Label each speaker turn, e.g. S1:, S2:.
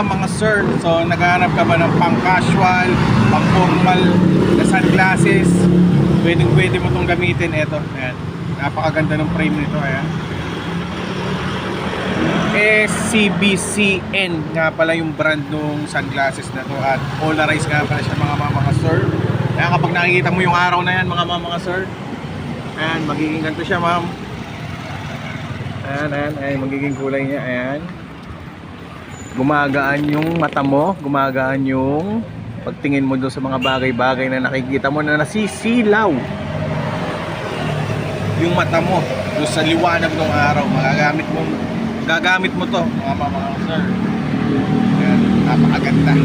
S1: mga sir. So naghahanap ka ba ng pang casual, pang formal na sunglasses, pwede mo itong gamitin. Ito, ayan, napakaganda ng frame nito. Ayan, SCBCN nga pala yung brand ng sunglasses na to, at polarized nga pala siya mga sir. Kaya kapag nakikita mo yung araw na yan mga sir, ayan, magiging ganito siya ma'am. Ayan, magiging kulay niya. Ayan, gumagaan yung mata mo, gumagaan yung pagtingin mo doon sa mga bagay-bagay na nakikita mo na nasisilaw yung mata mo doon sa liwanag ng araw. Gagamit mo to mga sir. Ayan, napakaganda.